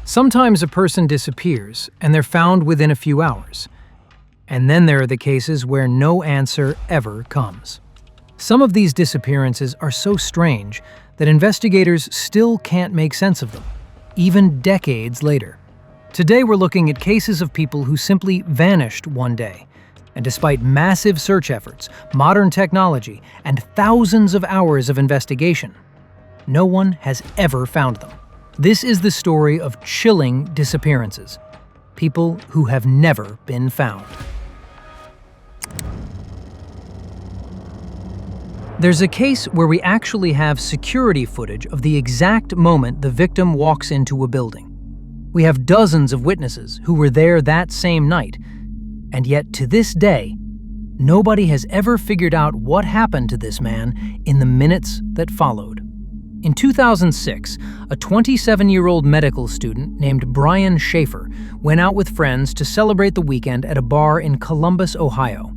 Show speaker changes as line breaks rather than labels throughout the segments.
Sometimes a person disappears and they're found within a few hours. And then there are the cases where no answer ever comes. Some of these disappearances are so strange that investigators still can't make sense of them, even decades later. Today we're looking at cases of people who simply vanished one day, and despite massive search efforts, modern technology, and thousands of hours of investigation, no one has ever found them. This is the story of chilling disappearances, people who have never been found. There's a case where we actually have security footage of the exact moment the victim walks into a building. We have dozens of witnesses who were there that same night, and yet to this day, nobody has ever figured out what happened to this man in the minutes that followed. In 2006, a 27-year-old medical student named Brian Shaffer went out with friends to celebrate the weekend at a bar in Columbus, Ohio.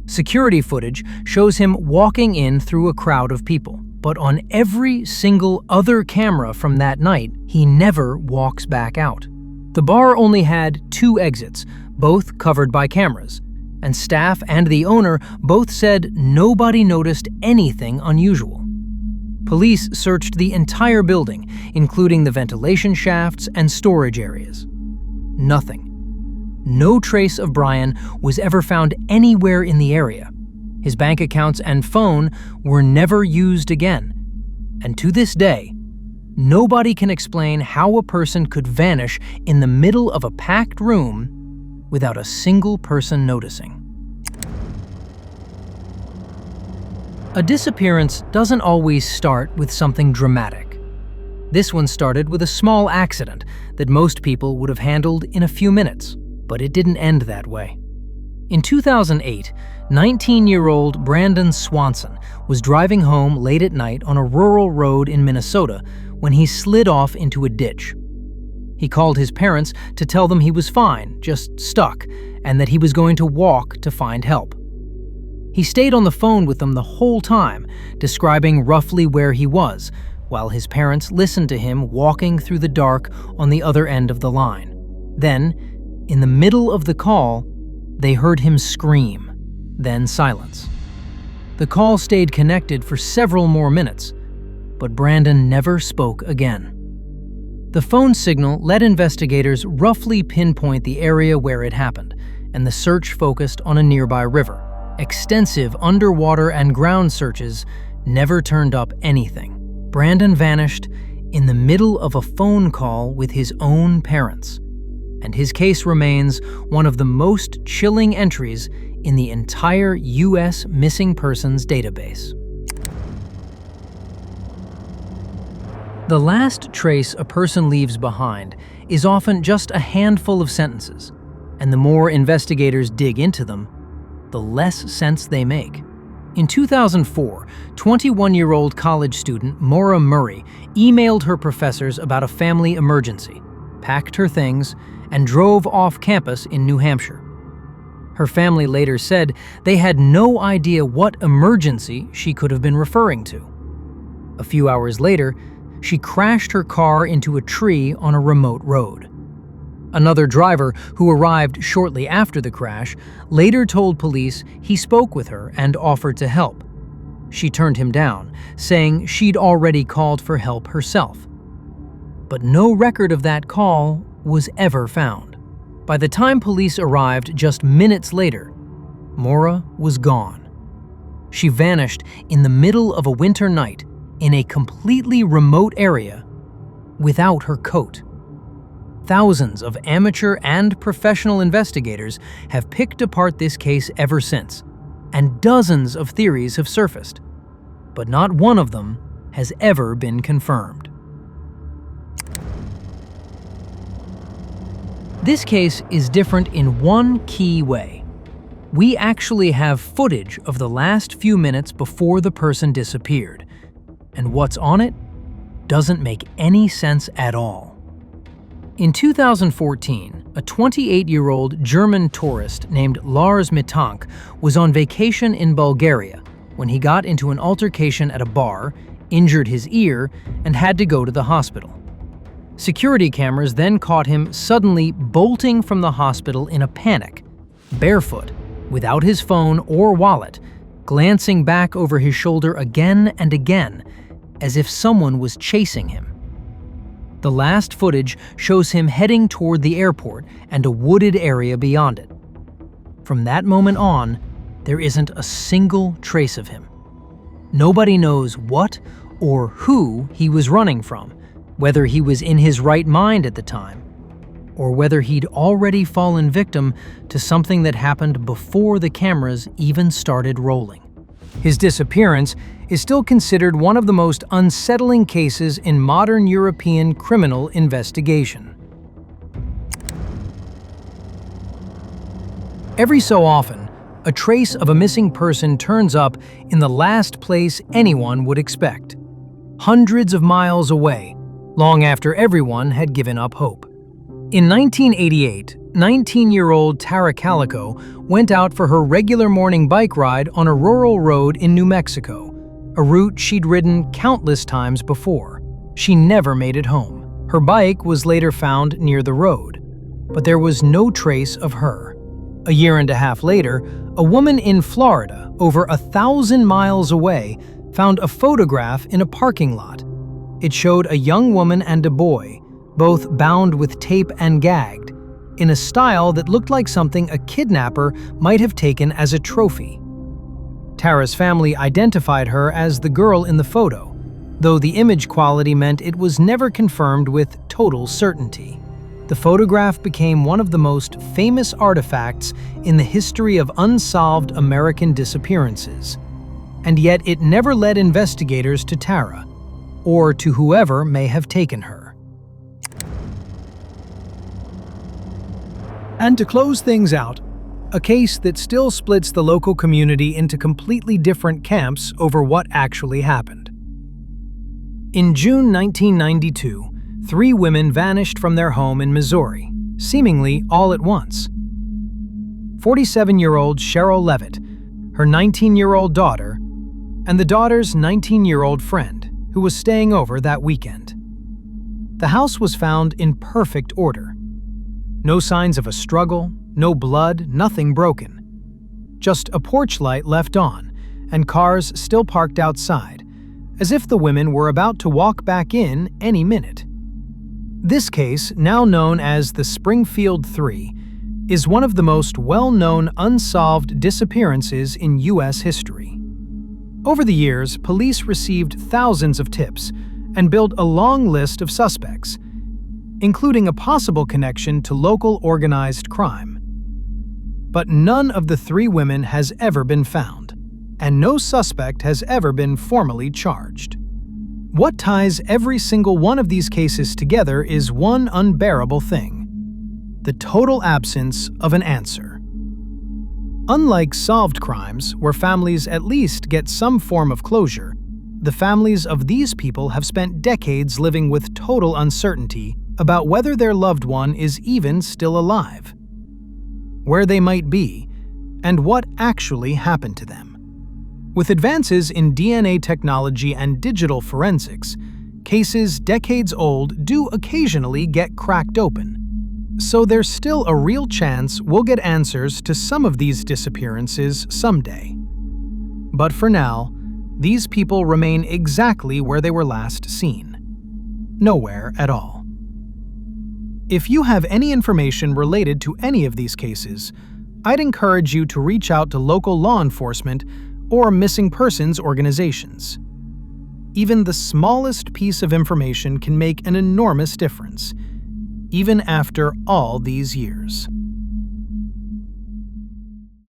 Security footage shows him walking in through a crowd of people, but on every single other camera from that night, he never walks back out. The bar only had 2 exits, both covered by cameras, and staff and the owner both said nobody noticed anything unusual. Police searched the entire building, including the ventilation shafts and storage areas. Nothing. No trace of Brian was ever found anywhere in the area. His bank accounts and phone were never used again. And to this day, nobody can explain how a person could vanish in the middle of a packed room without a single person noticing. A disappearance doesn't always start with something dramatic. This one started with a small accident that most people would have handled in a few minutes, but it didn't end that way. In 2008, 19-year-old Brandon Swanson was driving home late at night on a rural road in Minnesota when he slid off into a ditch. He called his parents to tell them he was fine, just stuck, and that he was going to walk to find help. He stayed on the phone with them the whole time, describing roughly where he was, while his parents listened to him walking through the dark on the other end of the line. Then, in the middle of the call, they heard him scream, then silence. The call stayed connected for several more minutes, but Brandon never spoke again. The phone signal let investigators roughly pinpoint the area where it happened, and the search focused on a nearby river. Extensive underwater and ground searches never turned up anything. Brandon vanished in the middle of a phone call with his own parents, and his case remains one of the most chilling entries in the entire U.S. missing persons database. The last trace a person leaves behind is often just a handful of sentences, and the more investigators dig into them, the less sense they make. In 2004, 21-year-old college student Maura Murray emailed her professors about a family emergency, packed her things, and drove off campus in New Hampshire. Her family later said they had no idea what emergency she could have been referring to. A few hours later, she crashed her car into a tree on a remote road. Another driver, who arrived shortly after the crash, later told police he spoke with her and offered to help. She turned him down, saying she'd already called for help herself. But no record of that call was ever found. By the time police arrived just minutes later, Maura was gone. She vanished in the middle of a winter night in a completely remote area without her coat. Thousands of amateur and professional investigators have picked apart this case ever since, and dozens of theories have surfaced, but not one of them has ever been confirmed. This case is different in one key way. We actually have footage of the last few minutes before the person disappeared, and what's on it doesn't make any sense at all. In 2014, a 28-year-old German tourist named Lars Mittank was on vacation in Bulgaria when he got into an altercation at a bar, injured his ear, and had to go to the hospital. Security cameras then caught him suddenly bolting from the hospital in a panic, barefoot, without his phone or wallet, glancing back over his shoulder again and again, as if someone was chasing him. The last footage shows him heading toward the airport and a wooded area beyond it. From that moment on, there isn't a single trace of him. Nobody knows what or who he was running from, whether he was in his right mind at the time, or whether he'd already fallen victim to something that happened before the cameras even started rolling. His disappearance is still considered one of the most unsettling cases in modern European criminal investigation. Every so often, a trace of a missing person turns up in the last place anyone would expect, hundreds of miles away, long after everyone had given up hope. In 1988, 19-year-old Tara Calico went out for her regular morning bike ride on a rural road in New Mexico, a route she'd ridden countless times before. She never made it home. Her bike was later found near the road, but there was no trace of her. A year and a half later, a woman in Florida, over 1,000 miles away, found a photograph in a parking lot. It showed a young woman and a boy, both bound with tape and gagged, in a style that looked like something a kidnapper might have taken as a trophy. Tara's family identified her as the girl in the photo, though the image quality meant it was never confirmed with total certainty. The photograph became one of the most famous artifacts in the history of unsolved American disappearances, and yet it never led investigators to Tara, or to whoever may have taken her. And to close things out, a case that still splits the local community into completely different camps over what actually happened. In June 1992, 3 women vanished from their home in Missouri, seemingly all at once. 47-year-old Cheryl Levitt, her 19-year-old daughter, and the daughter's 19-year-old friend, who was staying over that weekend. The house was found in perfect order. No signs of a struggle, no blood, nothing broken. Just a porch light left on, and cars still parked outside, as if the women were about to walk back in any minute. This case, now known as the Springfield Three, is one of the most well-known unsolved disappearances in U.S. history. Over the years, police received thousands of tips and built a long list of suspects, including a possible connection to local organized crime. But none of the 3 women has ever been found, and no suspect has ever been formally charged. What ties every single one of these cases together is one unbearable thing: the total absence of an answer. Unlike solved crimes, where families at least get some form of closure, the families of these people have spent decades living with total uncertainty about whether their loved one is even still alive, where they might be, and what actually happened to them. With advances in DNA technology and digital forensics, cases decades old do occasionally get cracked open. So there's still a real chance we'll get answers to some of these disappearances someday. But for now, these people remain exactly where they were last seen. Nowhere at all. If you have any information related to any of these cases, I'd encourage you to reach out to local law enforcement or missing persons organizations. Even the smallest piece of information can make an enormous difference, even after all these years.